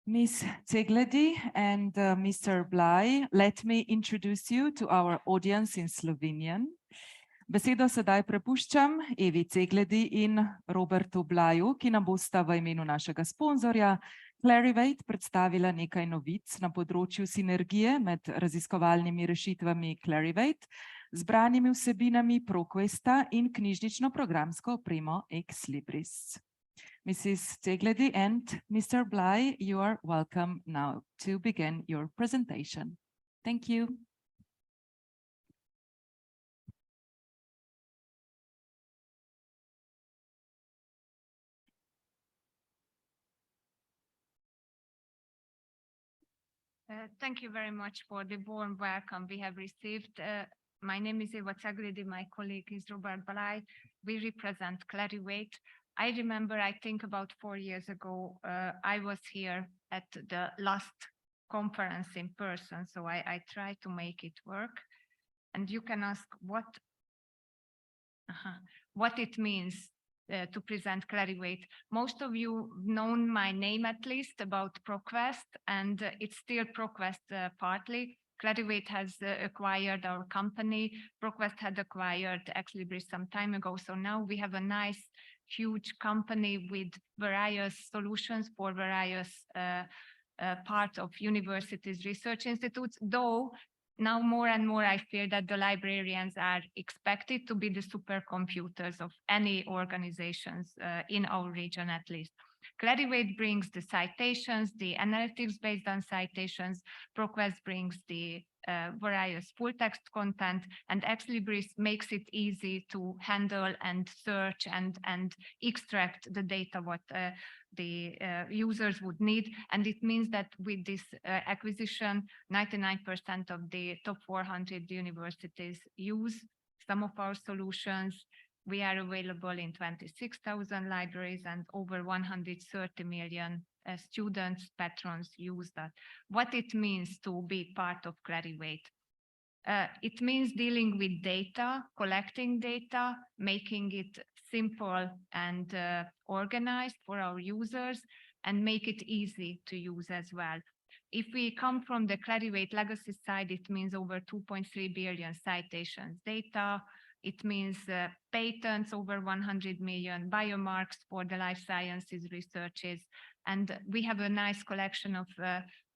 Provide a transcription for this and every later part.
Ms. Czegledi and Mr. Blaj, let me introduce you to our audience in Slovenian. Besedo sedaj prepuščam Evi Czegledi in Robertu Blaju, ki nam bosta v imenu našega sponzorja Clarivate predstavila nekaj novic na področju sinergije med raziskovalnimi rešitvami Clarivate, zbranimi vsebinami ProQuesta in knjižnično programsko opremo Ex Libris. Mrs. Czegledi and Mr. Blaj, you are welcome now to begin your presentation. Thank you. Thank you very much for the warm welcome we have received. My name is Eva Czegledi, my colleague is Robert Blaj. We represent Clarivate. I remember, I think about 4 years ago, I was here at the last conference in person, so I tried to make it work. And you can ask what it means to present Clarivate. Most of you know my name at least about ProQuest, and it's still ProQuest partly. Clarivate has acquired our company. ProQuest had acquired Ex Libris some time ago. So now we have a nice, huge company with various solutions for various parts of universities, research institutes, though now more and more I feel that the librarians are expected to be the supercomputers of any organizations in our region at least. Clarivate brings the citations, the analytics based on citations. ProQuest brings the various full text content, and Ex Libris makes it easy to handle and search and extract the data what the users would need. And it means that with this acquisition, 99% of the top 400 universities use some of our solutions. We are available in 26,000 libraries, and over 130 million students, patrons use that. What it means to be part of Clarivate? It means dealing with data, collecting data, making it simple and organized for our users, and make it easy to use as well. If we come from the Clarivate legacy side, it means over 2.3 billion citations data. It means patents over 100 million, biomarks for the life sciences researches. And we have a nice collection of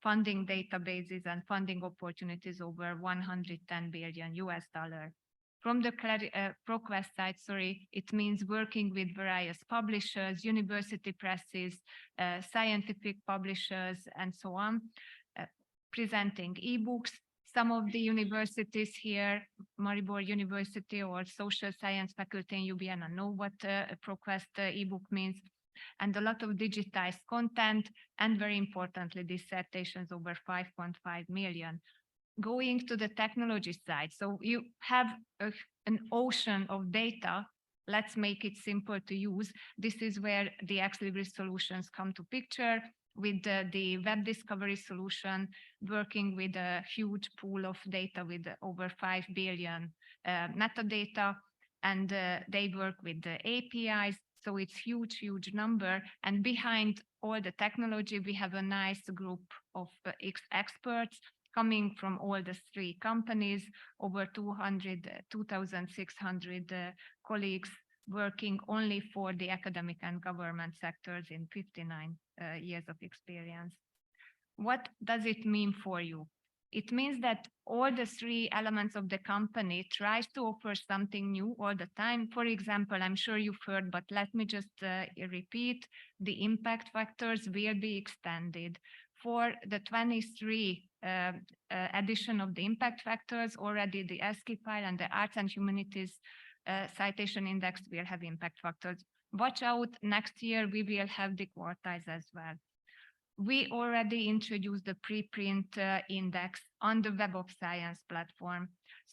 funding databases and funding opportunities over 110 billion US dollar. From the ProQuest side, it means working with various publishers, university presses, scientific publishers, and so on, presenting ebooks. Some of the universities here, Maribor University or Social Science Faculty in Ljubljana, know what a ProQuest ebook means, and a lot of digitized content, and very importantly, dissertations over 5.5 million. Going to the technology side, so you have an ocean of data. Let's make it simple to use. This is where the Ex Libris solutions come to picture, with the web discovery solution, working with a huge pool of data with over 5 billion metadata, and they work with the APIs. So it's huge number. And behind all the technology, we have a nice group of experts coming from all the 3 companies, over 2,600 colleagues working only for the academic and government sectors in 59 years of experience. What does it mean for you? It means that all the 3 elements of the company tries to offer something new all the time. For example, I'm sure you've heard, but let me just repeat, the impact factors will be extended. For the 23 edition of the impact factors, already the ASCII file and the Arts and Humanities citation index will have impact factors. Watch out, next year we will have the quartiles as well. We already introduced the preprint index on the Web of Science platform.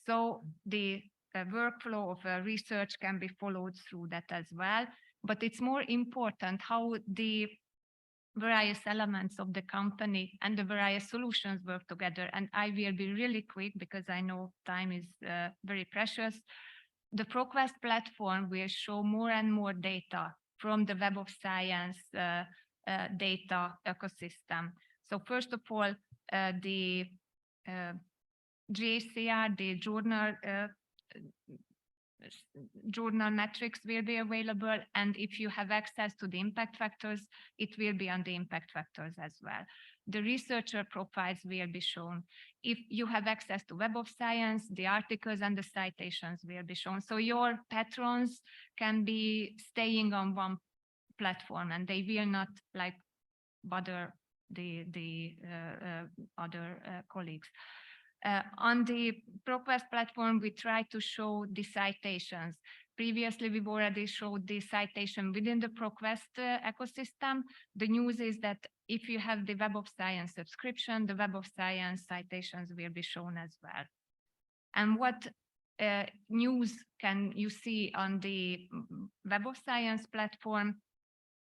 So the workflow of research can be followed through that as well. But it's more important how the various elements of the company and the various solutions work together. And I will be really quick because I know time is very precious. The ProQuest platform will show more and more data from the Web of Science data ecosystem. So first of all, the JCR, the journal metrics will be available, and if you have access to the impact factors, it will be on the impact factors as well. The researcher profiles will be shown. If you have access to Web of Science, the articles and the citations will be shown. So your patrons can be staying on one platform, and they will not like bother the other colleagues. On the ProQuest platform, we try to show the citations. Previously, we've already showed the citation within the ProQuest ecosystem. The news is that if you have the Web of Science subscription, the Web of Science citations will be shown as well. And what news can you see on the Web of Science platform?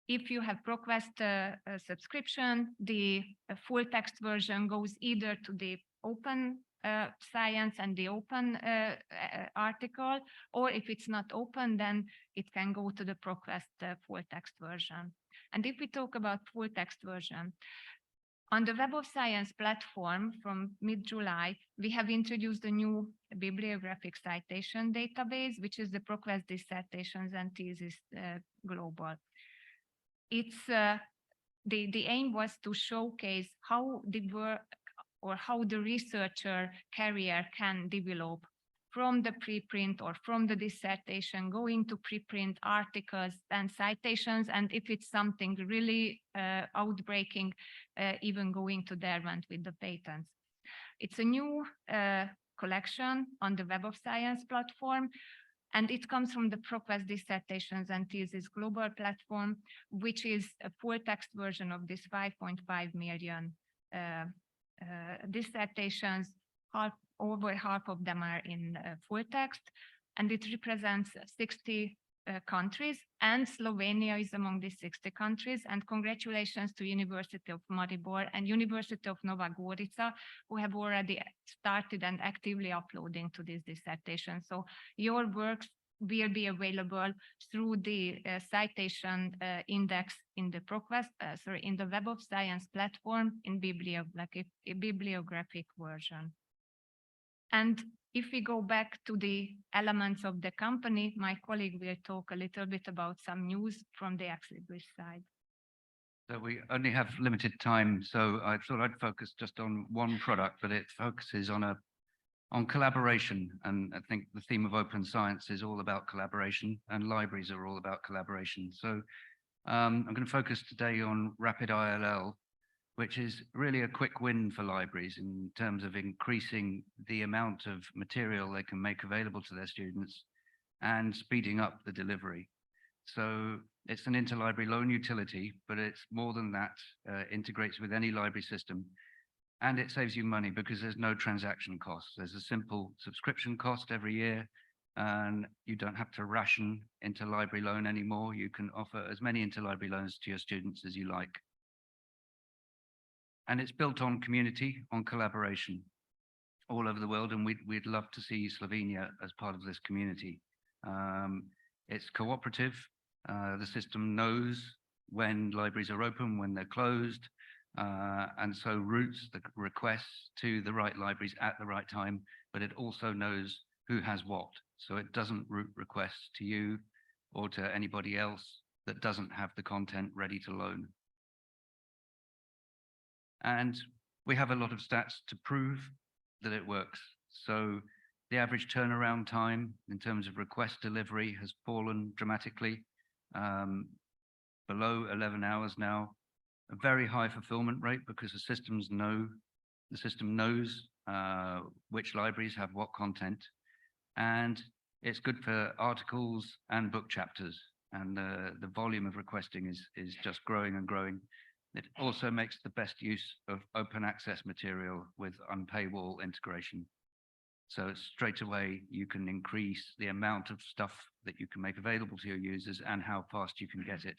If you have ProQuest subscription, the full text version goes either to the open science and the open article, or if it's not open, then it can go to the ProQuest full text version. And if we talk about full text version, on the Web of Science platform from mid-July, we have introduced a new bibliographic citation database, which is the ProQuest Dissertations and Thesis Global. It's the aim was to showcase how the work or how the researcher career can develop from the preprint or from the dissertation, going to preprint articles and citations, and if it's something really outbreaking, even going to the advent with the patents. It's a new collection on the Web of Science platform, and it comes from the ProQuest Dissertations and Thesis Global platform, which is a full text version of this 5.5 million dissertations. Over half of them are in full text, and it represents 60 countries, and Slovenia is among these 60 countries. And congratulations to University of Maribor and University of Nova Gorica, who have already started and actively uploading to this dissertation. So your works will be available through the citation index in the ProQuest, in the Web of Science platform in bibliographic version. And if we go back to the elements of the company, my colleague will talk a little bit about some news from the Exlibris side. So we only have limited time, so I thought I'd focus just on one product, but it focuses on collaboration. And I think the theme of open science is all about collaboration, and libraries are all about collaboration. So I'm going to focus today on Rapid ILL, which is really a quick win for libraries in terms of increasing the amount of material they can make available to their students and speeding up the delivery. So it's an interlibrary loan utility, but it's more than that, integrates with any library system. And it saves you money because there's no transaction costs. There's a simple subscription cost every year, and you don't have to ration interlibrary loan anymore. You can offer as many interlibrary loans to your students as you like. And it's built on community, on collaboration all over the world, and we'd love to see Slovenia as part of this community. It's cooperative. The system knows when libraries are open, when they're closed, and so routes the requests to the right libraries at the right time, but it also knows who has what. So it doesn't route requests to you or to anybody else that doesn't have the content ready to loan. And we have a lot of stats to prove that it works. So the average turnaround time in terms of request delivery has fallen dramatically, below 11 hours now. A very high fulfillment rate because the system knows which libraries have what content, and it's good for articles and book chapters, and the volume of requesting is just growing and growing. It also makes the best use of open access material with unpaywall integration. So straight away, you can increase the amount of stuff that you can make available to your users and how fast you can get it,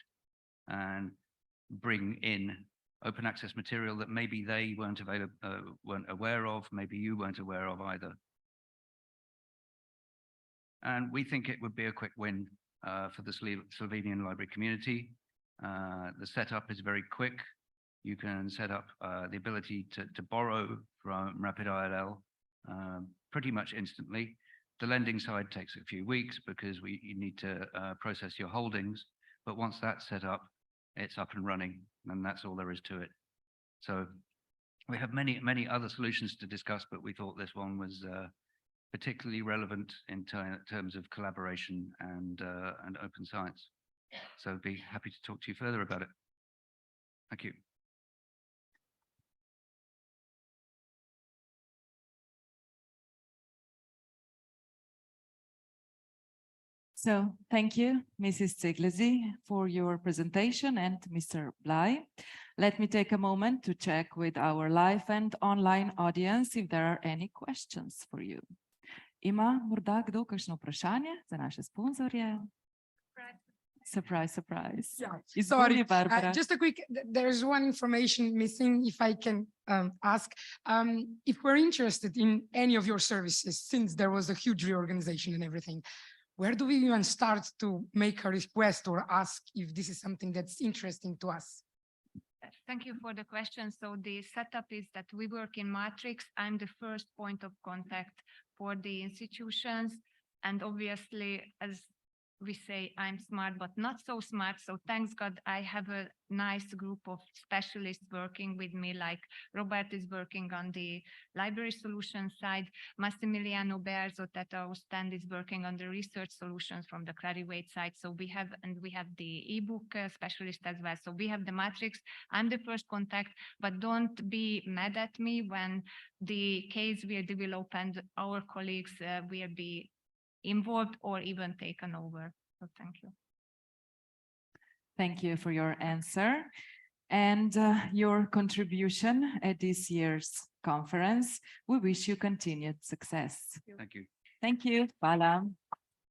and bring in open access material that maybe they weren't aware of, maybe you weren't aware of either. And we think it would be a quick win for the Slovenian library community. The setup is very quick. You can set up the ability to borrow from Rapid ILL pretty much instantly. The lending side takes a few weeks because you need to process your holdings. But once that's set up, it's up and running, and that's all there is to it. So we have many other solutions to discuss, but we thought this one was particularly relevant in terms of collaboration and open science. So I'd be happy to talk to you further about it. Thank you. So thank you, Mrs. Czegledi, for your presentation, and Mr. Blaj. Let me take a moment to check with our live and online audience if there are any questions for you. Ima morda kdo kakšno vprašanje za naše sponzorje? Surprise, surprise. Yeah, Izvoli, sorry. Barbara. Just a quick, there's one information missing, if I can ask. If we're interested in any of your services, since there was a huge reorganization and everything, where do we even start to make a request or ask if this is something that's interesting to us? Thank you for the question. So the setup is that we work in Matrix. I'm the first point of contact for the institutions. And obviously, as we say, I'm smart, but not so smart. So thanks God, I have a nice group of specialists working with me, like Robert is working on the library solution side. Massimiliano Berzot at our stand is working on the research solutions from the Clarivate side. So we have the ebook specialist as well. So we have the matrix. I'm the first contact, but don't be mad at me when the case will develop and our colleagues will be involved or even taken over. So thank you. Thank you for your answer and your contribution at this year's conference. We wish you continued success. Thank you. Thank you. Hvala.